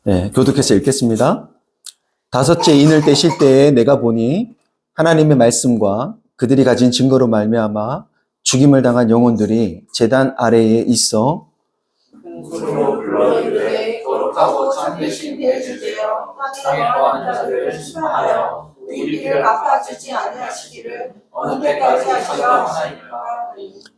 네, 교독해서 읽겠습니다. 다섯째 인을 떼실 때에 내가 보니 하나님의 말씀과 그들이 가진 증거로 말미암아 죽임을 당한 영혼들이 제단 아래에 있어 스스로 불러이르되 거룩하고 참되신 대주제여 땅에 거하는 자들을 심판하여 우리 피를 갚아주지 아니하시기를 어느 때까지 하시려 하나이까.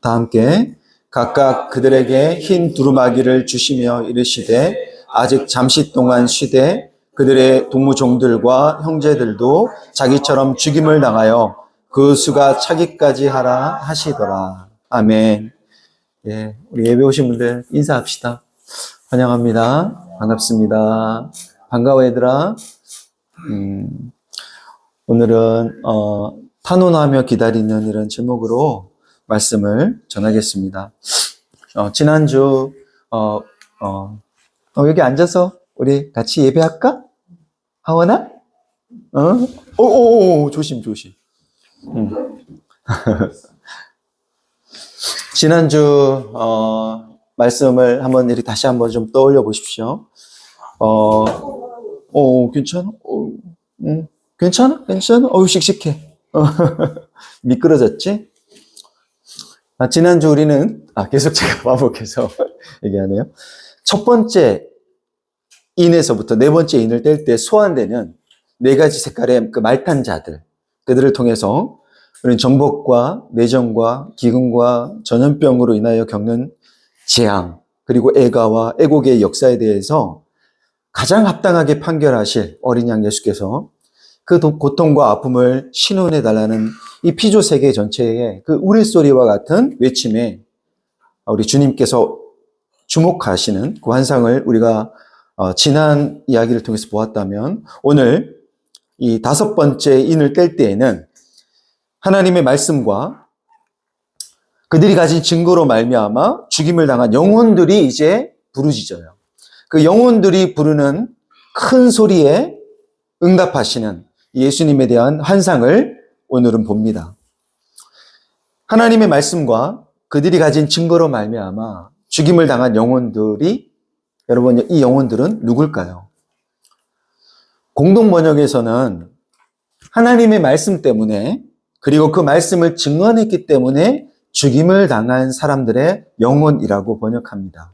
다 함께 각각 그들에게 흰 두루마기를 주시며 이르시되 아직 잠시 동안 쉬되 그들의 동무종들과 형제들도 자기처럼 죽임을 당하여 그 수가 차기까지 하라 하시더라. 아멘. 예, 우리 예배 오신 분들 인사합시다. 환영합니다. 반갑습니다. 반가워 얘들아. 오늘은 탄원하며 기다리는 이런 제목으로 말씀을 전하겠습니다. 지난주 여기 앉아서 우리 같이 예배할까? 하원아? 조심. 지난주 말씀을 한번 이렇게 다시 한번 좀 떠올려 보십시오. 괜찮아? 괜찮아? 씩씩해. 미끄러졌지? 지난주 우리는 계속 제가 반복해서 얘기하네요. 첫 번째 인에서부터 네 번째 인을 뗄 때 소환되는 네 가지 색깔의 그 말탄 자들, 그들을 통해서 우리는 정복과 내정과 기근과 전염병으로 인하여 겪는 재앙, 그리고 애가와 애곡의 역사에 대해서 가장 합당하게 판결하실 어린 양 예수께서 그 고통과 아픔을 신원해 달라는 이 피조 세계 전체의 그 우레소리와 같은 외침에 우리 주님께서 주목하시는 그 환상을 우리가 지난 이야기를 통해서 보았다면, 오늘 이 다섯 번째 인을 뗄 때에는 하나님의 말씀과 그들이 가진 증거로 말미암아 죽임을 당한 영혼들이 이제 부르짖어요. 그 영혼들이 부르는 큰 소리에 응답하시는 예수님에 대한 환상을 오늘은 봅니다. 하나님의 말씀과 그들이 가진 증거로 말미암아 죽임을 당한 영혼들이, 여러분, 이 영혼들은 누굴까요? 공동 번역에서는 하나님의 말씀 때문에, 그리고 그 말씀을 증언했기 때문에 죽임을 당한 사람들의 영혼이라고 번역합니다.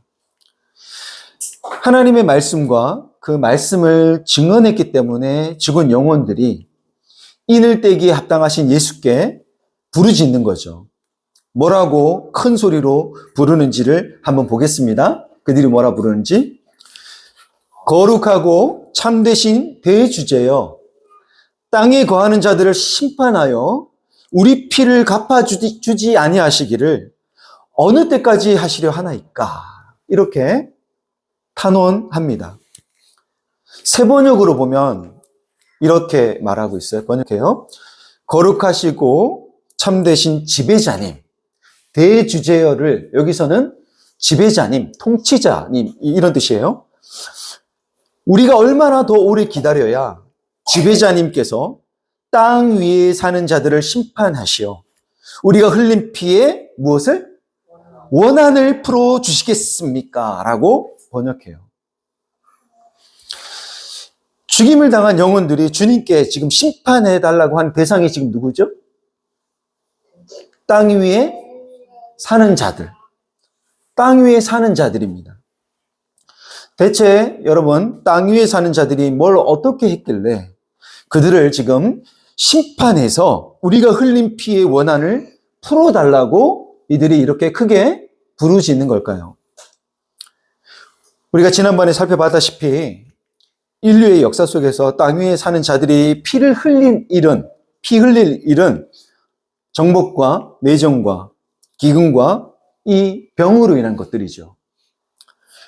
하나님의 말씀과 그 말씀을 증언했기 때문에 죽은 영혼들이 인을 떼기에 합당하신 예수께 부르짖는 거죠. 뭐라고 큰 소리로 부르는지를 한번 보겠습니다. 그들이 뭐라 부르는지. 거룩하고 참되신 대주제여, 땅에 거하는 자들을 심판하여 우리 피를 갚아주지 아니하시기를 어느 때까지 하시려 하나이까. 이렇게 탄원합니다. 새 번역으로 보면 이렇게 말하고 있어요. 번역해요. 거룩하시고 참되신 지배자님, 대주제여를 여기서는 지배자님, 통치자님, 이런 뜻이에요. 우리가 얼마나 더 오래 기다려야 지배자님께서 땅 위에 사는 자들을 심판하시어 우리가 흘린 피에 무엇을? 원한을 풀어주시겠습니까? 라고 번역해요. 죽임을 당한 영혼들이 주님께 지금 심판해달라고 한 대상이 지금 누구죠? 땅 위에 사는 자들. 땅 위에 사는 자들입니다. 대체 여러분, 땅 위에 사는 자들이 뭘 어떻게 했길래 그들을 지금 심판해서 우리가 흘린 피의 원한을 풀어달라고 이들이 이렇게 크게 부르짖는 걸까요? 우리가 지난번에 살펴봤다시피 인류의 역사 속에서 땅 위에 사는 자들이 피 흘릴 일은 정복과 내정과 기근과 이 병으로 인한 것들이죠.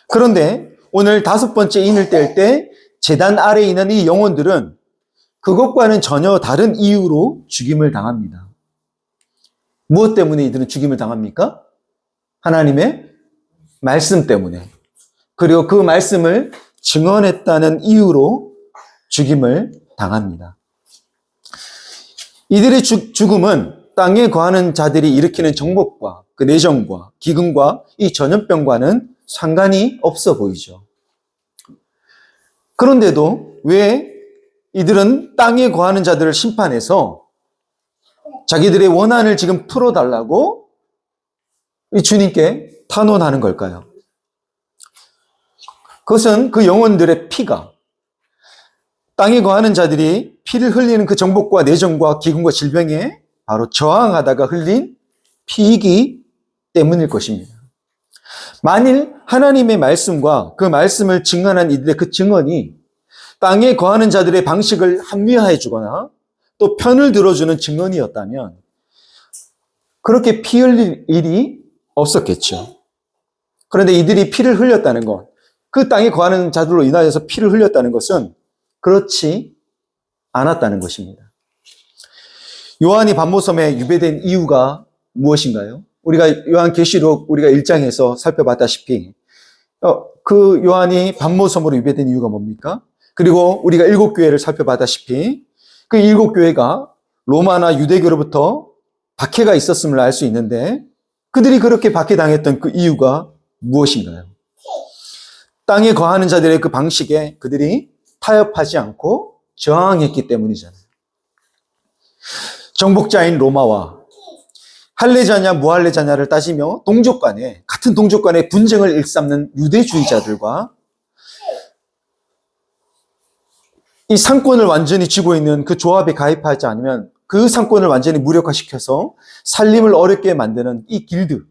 그런데 오늘 다섯 번째 인을 뗄 때 제단 아래에 있는 이 영혼들은 그것과는 전혀 다른 이유로 죽임을 당합니다. 무엇 때문에 이들은 죽임을 당합니까? 하나님의 말씀 때문에. 그리고 그 말씀을 증언했다는 이유로 죽임을 당합니다. 이들의 죽음은 땅에 거하는 자들이 일으키는 정복과 그 내정과 기근과 이 전염병과는 상관이 없어 보이죠. 그런데도 왜 이들은 땅에 거하는 자들을 심판해서 자기들의 원한을 지금 풀어달라고 이 주님께 탄원하는 걸까요? 그것은 그 영혼들의 피가 땅에 거하는 자들이 피를 흘리는 그 정복과 내정과 기근과 질병에 바로 저항하다가 흘린 피이기 때문일 것입니다. 만일 하나님의 말씀과 그 말씀을 증언한 이들의 그 증언이 땅에 거하는 자들의 방식을 합리화해 주거나 또 편을 들어주는 증언이었다면 그렇게 피 흘릴 일이 없었겠죠. 그런데 이들이 피를 흘렸다는 것, 그 땅에 거하는 자들로 인하여서 피를 흘렸다는 것은 그렇지 않았다는 것입니다. 요한이 반모섬에 유배된 이유가 무엇인가요? 우리가 요한계시록 우리가 1장에서 살펴봤다시피 그 요한이 반모섬으로 유배된 이유가 뭡니까? 그리고 우리가 7교회를 살펴봤다시피 그 7교회가 로마나 유대교로부터 박해가 있었음을 알 수 있는데 그들이 그렇게 박해당했던 그 이유가 무엇인가요? 땅에 거하는 자들의 그 방식에 그들이 타협하지 않고 저항했기 때문이잖아요. 정복자인 로마와 할례자냐 무할례자냐를 따지며 같은 동족 간의 분쟁을 일삼는 유대주의자들과 이 상권을 완전히 쥐고 있는 그 조합에 가입하지 않으면 그 상권을 완전히 무력화시켜서 살림을 어렵게 만드는 이 길드,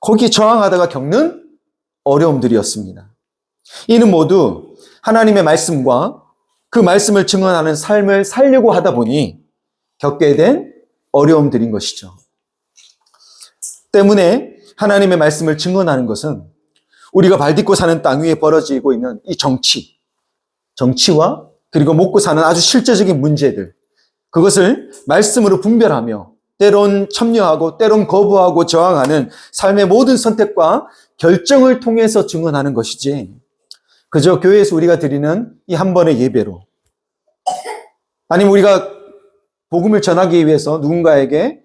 거기에 저항하다가 겪는 어려움들이었습니다. 이는 모두 하나님의 말씀과 그 말씀을 증언하는 삶을 살려고 하다 보니 겪게 된 어려움들인 것이죠. 때문에 하나님의 말씀을 증언하는 것은 우리가 발딛고 사는 땅 위에 벌어지고 있는 이 정치와 그리고 먹고 사는 아주 실제적인 문제들, 그것을 말씀으로 분별하며 때론 참여하고 때론 거부하고 저항하는 삶의 모든 선택과 결정을 통해서 증언하는 것이지 그저 교회에서 우리가 드리는 이 한 번의 예배로 아니면 우리가 복음을 전하기 위해서 누군가에게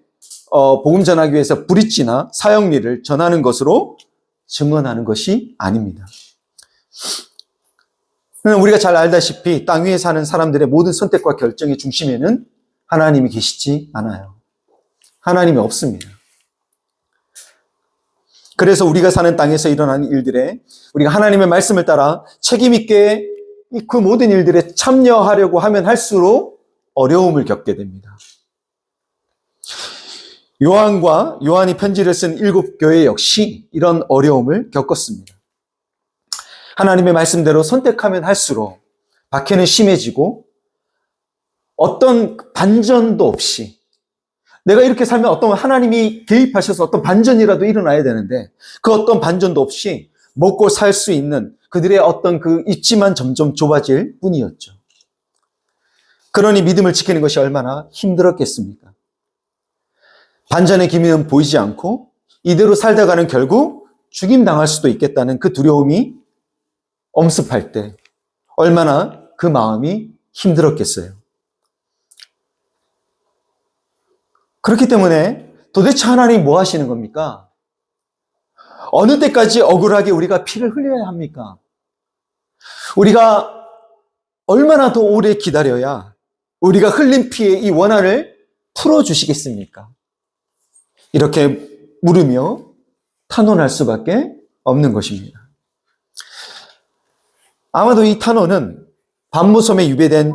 복음 전하기 위해서 브릿지나 사형리를 전하는 것으로 증언하는 것이 아닙니다. 우리가 잘 알다시피 땅 위에 사는 사람들의 모든 선택과 결정의 중심에는 하나님이 계시지 않아요. 하나님이 없습니다. 그래서 우리가 사는 땅에서 일어나는 일들에 우리가 하나님의 말씀을 따라 책임 있게 그 모든 일들에 참여하려고 하면 할수록 어려움을 겪게 됩니다. 요한이 편지를 쓴 7교회 역시 이런 어려움을 겪었습니다. 하나님의 말씀대로 선택하면 할수록 박해는 심해지고 어떤 반전도 없이 내가 이렇게 살면 어떤 하나님이 개입하셔서 어떤 반전이라도 일어나야 되는데 그 어떤 반전도 없이 먹고 살 수 있는 그들의 어떤 그 입지만 점점 좁아질 뿐이었죠. 그러니 믿음을 지키는 것이 얼마나 힘들었겠습니까? 반전의 기미는 보이지 않고 이대로 살다가는 결국 죽임당할 수도 있겠다는 그 두려움이 엄습할 때 얼마나 그 마음이 힘들었겠어요. 그렇기 때문에 도대체 하나님 뭐 하시는 겁니까? 어느 때까지 억울하게 우리가 피를 흘려야 합니까? 우리가 얼마나 더 오래 기다려야 우리가 흘린 피의 이 원한을 풀어주시겠습니까? 이렇게 물으며 탄원할 수밖에 없는 것입니다. 아마도 이 탄원은 반모섬에 유배된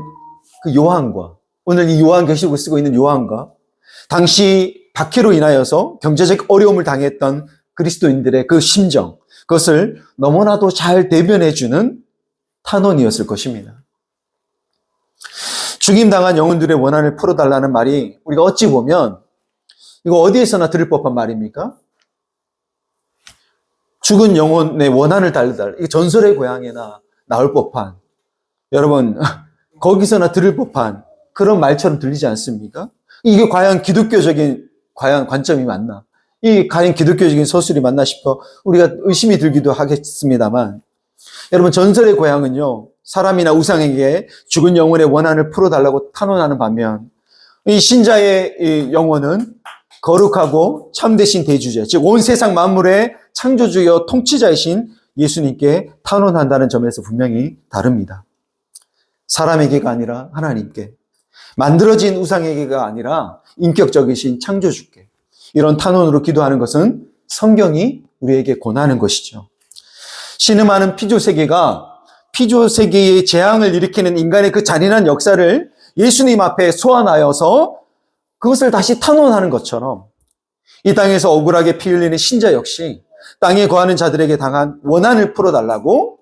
그 요한과 오늘 이 요한계시록을 쓰고 있는 요한과 당시 박해로 인하여서 경제적 어려움을 당했던 그리스도인들의 그 심정, 그것을 너무나도 잘 대변해주는 탄원이었을 것입니다. 죽임당한 영혼들의 원한을 풀어달라는 말이 우리가 어찌 보면 이거 어디에서나 들을 법한 말입니까? 죽은 영혼의 원한을 달래달라. 이게 전설의 고향에나 나올 법한, 여러분 거기서나 들을 법한 그런 말처럼 들리지 않습니까? 이게 과연 기독교적인 관점이 맞나? 이 과연 기독교적인 서술이 맞나 싶어 우리가 의심이 들기도 하겠습니다만, 여러분 전설의 고향은요 사람이나 우상에게 죽은 영혼의 원한을 풀어달라고 탄원하는 반면 이 신자의 이 영혼은 거룩하고 참되신 대주자, 즉 온 세상 만물의 창조주여 통치자이신 예수님께 탄원한다는 점에서 분명히 다릅니다. 사람에게가 아니라 하나님께, 만들어진 우상에게가 아니라 인격적이신 창조주께 이런 탄원으로 기도하는 것은 성경이 우리에게 권하는 것이죠. 신음하는 피조세계가 피조세계의 재앙을 일으키는 인간의 그 잔인한 역사를 예수님 앞에 소환하여서 그것을 다시 탄원하는 것처럼 이 땅에서 억울하게 피 흘리는 신자 역시 땅에 거하는 자들에게 당한 원한을 풀어달라고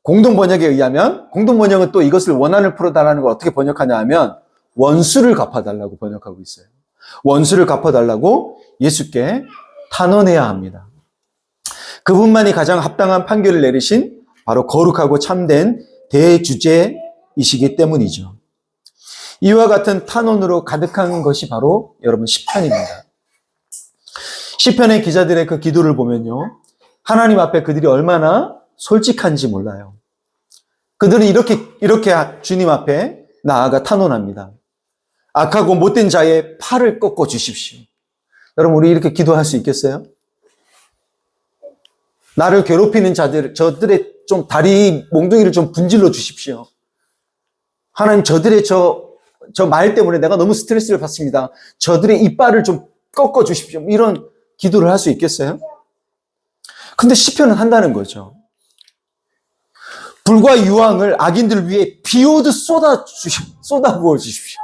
공동번역에 의하면, 공동번역은 또 이것을 원한을 풀어달라는 걸 어떻게 번역하냐 하면 원수를 갚아달라고 번역하고 있어요. 원수를 갚아달라고 예수께 탄원해야 합니다. 그분만이 가장 합당한 판결을 내리신 바로 거룩하고 참된 대주제이시기 때문이죠. 이와 같은 탄원으로 가득한 것이 바로 여러분 시편입니다. 시편의 기자들의 그 기도를 보면요, 하나님 앞에 그들이 얼마나 솔직한지 몰라요. 그들은 이렇게 주님 앞에 나아가 탄원합니다. 악하고 못된 자의 팔을 꺾어 주십시오. 여러분, 우리 이렇게 기도할 수 있겠어요? 나를 괴롭히는 저들의 좀 다리 몽둥이를 좀 분질러 주십시오. 하나님, 저들의 저 말 때문에 내가 너무 스트레스를 받습니다. 저들의 이빨을 좀 꺾어 주십시오. 이런 기도를 할 수 있겠어요? 근데 시편은 한다는 거죠. 불과 유황을 악인들 위해 비오듯 쏟아부어 주십시오.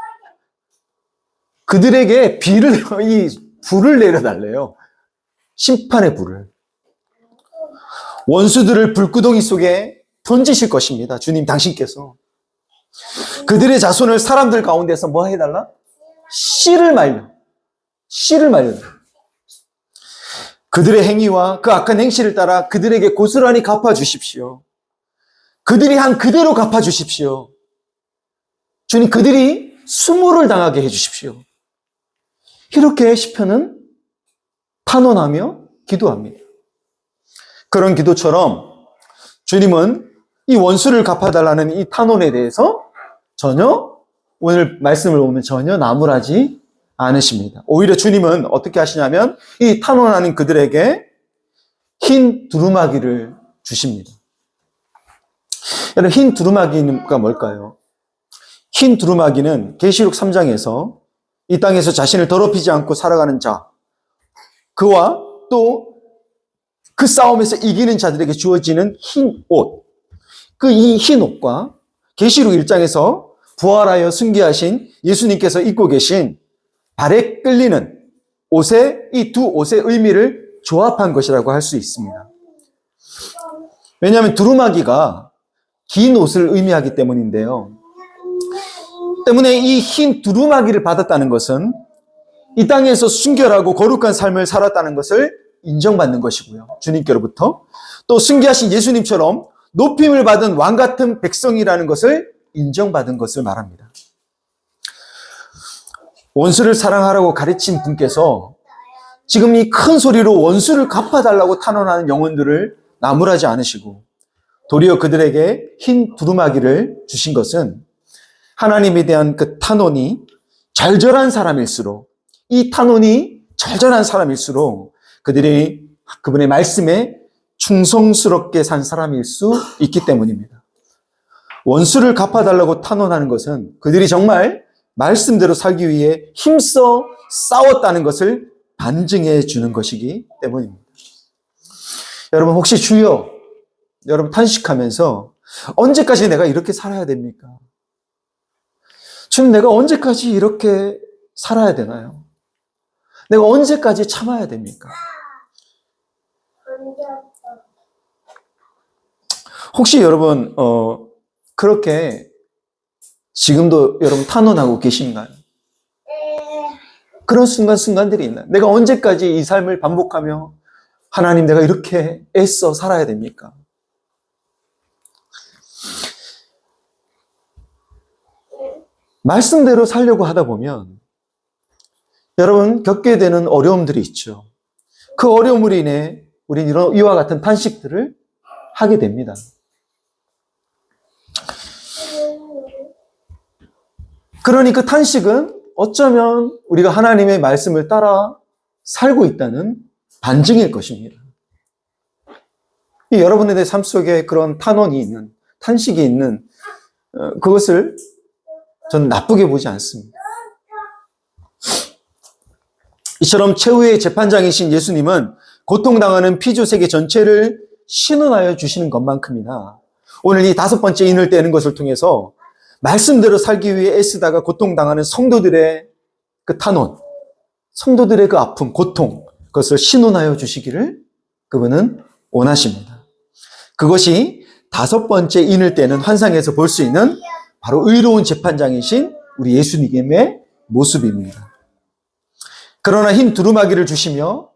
그들에게 불을 내려달래요. 심판의 불을. 원수들을 불구덩이 속에 던지실 것입니다. 주님 당신께서. 그들의 자손을 사람들 가운데서 뭐 해달라? 씨를 말려. 그들의 행위와 그 악한 행실을 따라 그들에게 고스란히 갚아주십시오. 그들이 한 그대로 갚아주십시오. 주님, 그들이 수모를 당하게 해주십시오. 이렇게 시편은 탄원하며 기도합니다. 그런 기도처럼 주님은 이 원수를 갚아달라는 이 탄원에 대해서 전혀, 오늘 말씀을 보면 전혀 나무라지 않으십니다. 오히려 주님은 어떻게 하시냐면 이 탄원하는 그들에게 흰 두루마기를 주십니다. 여러분, 흰 두루마기가 뭘까요? 흰 두루마기는 계시록 3장에서 이 땅에서 자신을 더럽히지 않고 살아가는 자, 그와 또 그 싸움에서 이기는 자들에게 주어지는 흰 옷, 이 흰 옷과 계시록 1장에서 부활하여 승계하신 예수님께서 입고 계신 발에 끌리는 옷의 이 두 옷의 의미를 조합한 것이라고 할 수 있습니다. 왜냐하면 두루마기가 긴 옷을 의미하기 때문인데요. 때문에 이 흰 두루마기를 받았다는 것은 이 땅에서 순결하고 거룩한 삶을 살았다는 것을 인정받는 것이고요. 주님께로부터 또 승계하신 예수님처럼 높임을 받은 왕 같은 백성이라는 것을 인정받은 것을 말합니다. 원수를 사랑하라고 가르친 분께서 지금 이 큰 소리로 원수를 갚아달라고 탄원하는 영혼들을 나무라지 않으시고 도리어 그들에게 흰 두루마기를 주신 것은 하나님에 대한 그 탄원이 절절한 사람일수록, 이 탄원이 절절한 사람일수록 그들이 그분의 말씀에 충성스럽게 산 사람일 수 있기 때문입니다. 원수를 갚아달라고 탄원하는 것은 그들이 정말 말씀대로 살기 위해 힘써 싸웠다는 것을 반증해 주는 것이기 때문입니다. 여러분, 혹시 주여, 여러분 탄식하면서 언제까지 내가 이렇게 살아야 됩니까? 주님, 내가 언제까지 이렇게 살아야 되나요? 내가 언제까지 참아야 됩니까? 혹시 여러분 그렇게 지금도 여러분 탄원하고 계신가요? 그런 순간들이 있나요? 내가 언제까지 이 삶을 반복하며 하나님, 내가 이렇게 애써 살아야 됩니까? 말씀대로 살려고 하다 보면 여러분 겪게 되는 어려움들이 있죠. 그 어려움으로 인해 우리는 이와 같은 탄식들을 하게 됩니다. 그러니 그 탄식은 어쩌면 우리가 하나님의 말씀을 따라 살고 있다는 반증일 것입니다. 여러분의 삶 속에 그런 탄원이 있는, 탄식이 있는 그것을 저는 나쁘게 보지 않습니다. 이처럼 최후의 재판장이신 예수님은 고통당하는 피조 세계 전체를 신원하여 주시는 것만큼이나 오늘 이 5번째 인을 떼는 것을 통해서 말씀대로 살기 위해 애쓰다가 고통당하는 성도들의 그 탄원, 성도들의 그 아픔, 고통, 그것을 신원하여 주시기를 그분은 원하십니다. 그것이 5번째 인을 떼는 환상에서 볼 수 있는 바로 의로운 재판장이신 우리 예수님의 모습입니다. 그러나 흰 두루마기를 주시며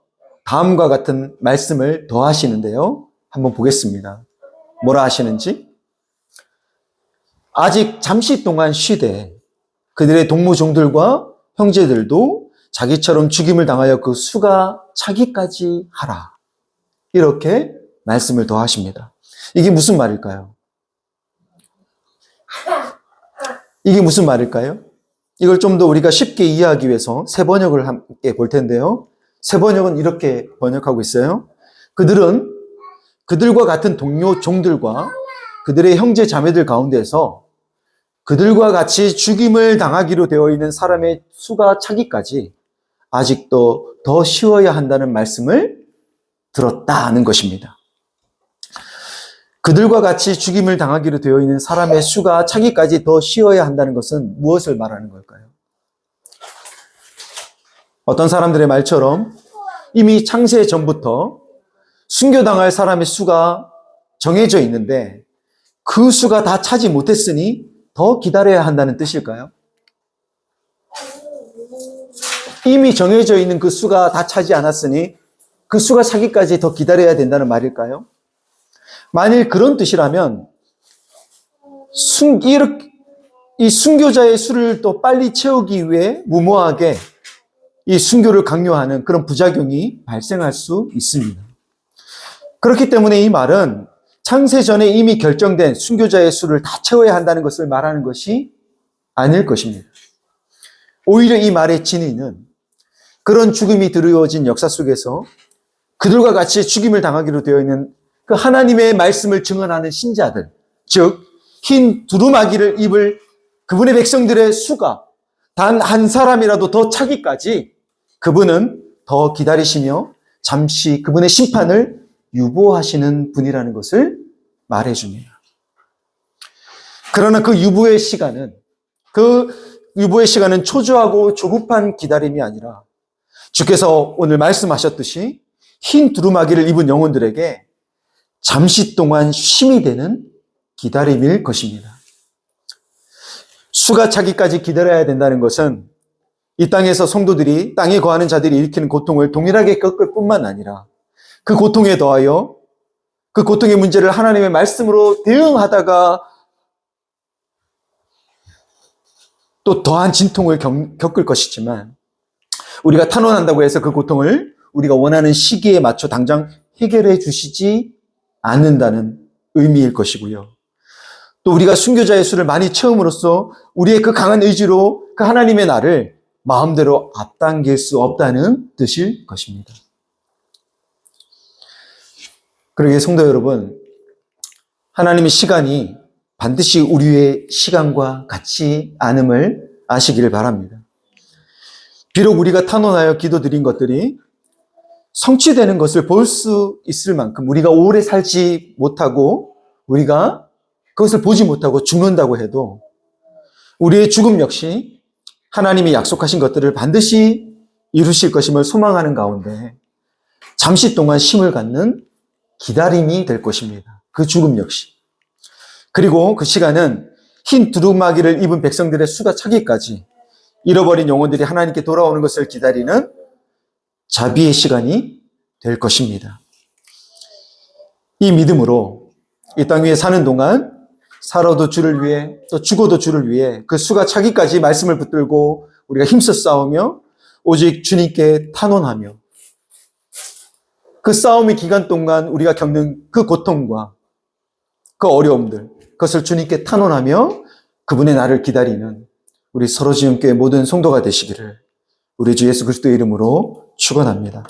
다음과 같은 말씀을 더하시는데요. 한번 보겠습니다. 뭐라 하시는지? 아직 잠시 동안 쉬되 그들의 동무종들과 형제들도 자기처럼 죽임을 당하여 그 수가 차기까지 하라. 이렇게 말씀을 더하십니다. 이게 무슨 말일까요? 이게 무슨 말일까요? 이걸 좀 더 우리가 쉽게 이해하기 위해서 새 번역을 함께 볼 텐데요. 새 번역은 이렇게 번역하고 있어요. 그들은 그들과 같은 동료 종들과 그들의 형제 자매들 가운데서 그들과 같이 죽임을 당하기로 되어 있는 사람의 수가 차기까지 아직도 더 쉬어야 한다는 말씀을 들었다는 것입니다. 그들과 같이 죽임을 당하기로 되어 있는 사람의 수가 차기까지 더 쉬어야 한다는 것은 무엇을 말하는 걸까요? 어떤 사람들의 말처럼 이미 창세 전부터 순교당할 사람의 수가 정해져 있는데 그 수가 다 차지 못했으니 더 기다려야 한다는 뜻일까요? 이미 정해져 있는 그 수가 다 차지 않았으니 그 수가 차기까지 더 기다려야 된다는 말일까요? 만일 그런 뜻이라면 이 순교자의 수를 또 빨리 채우기 위해 무모하게 이 순교를 강요하는 그런 부작용이 발생할 수 있습니다. 그렇기 때문에 이 말은 창세 전에 이미 결정된 순교자의 수를 다 채워야 한다는 것을 말하는 것이 아닐 것입니다. 오히려 이 말의 진의는 그런 죽음이 드리워진 역사 속에서 그들과 같이 죽임을 당하기로 되어 있는 그 하나님의 말씀을 증언하는 신자들, 즉 흰 두루마기를 입을 그분의 백성들의 수가 단 한 사람이라도 더 차기까지 그분은 더 기다리시며 잠시 그분의 심판을 유보하시는 분이라는 것을 말해줍니다. 그러나 그 유보의 시간은 초조하고 조급한 기다림이 아니라 주께서 오늘 말씀하셨듯이 흰 두루마기를 입은 영혼들에게 잠시 동안 쉼이 되는 기다림일 것입니다. 수가 차기까지 기다려야 된다는 것은 이 땅에서 성도들이 땅에 거하는 자들이 일으키는 고통을 동일하게 겪을 뿐만 아니라 그 고통에 더하여 그 고통의 문제를 하나님의 말씀으로 대응하다가 또 더한 진통을 겪을 것이지만 우리가 탄원한다고 해서 그 고통을 우리가 원하는 시기에 맞춰 당장 해결해 주시지 않는다는 의미일 것이고요. 또 우리가 순교자의 수를 많이 채움으로써 우리의 그 강한 의지로 그 하나님의 날을 마음대로 앞당길 수 없다는 뜻일 것입니다. 그러기에 성도 여러분, 하나님의 시간이 반드시 우리의 시간과 같지 않음을 아시기를 바랍니다. 비록 우리가 탄원하여 기도드린 것들이 성취되는 것을 볼 수 있을 만큼 우리가 오래 살지 못하고 우리가 그것을 보지 못하고 죽는다고 해도 우리의 죽음 역시 하나님이 약속하신 것들을 반드시 이루실 것임을 소망하는 가운데 잠시 동안 쉼을 갖는 기다림이 될 것입니다. 그 죽음 역시. 그리고 그 시간은 흰 두루마기를 입은 백성들의 수가 차기까지 잃어버린 영혼들이 하나님께 돌아오는 것을 기다리는 자비의 시간이 될 것입니다. 이 믿음으로 이 땅 위에 사는 동안 살아도 주를 위해 또 죽어도 주를 위해 그 수가 차기까지 말씀을 붙들고 우리가 힘써 싸우며 오직 주님께 탄원하며 그 싸움의 기간 동안 우리가 겪는 그 고통과 그 어려움들 그것을 주님께 탄원하며 그분의 날을 기다리는 우리 서로지은교회 모든 성도가 되시기를 우리 주 예수 그리스도의 이름으로 축원합니다.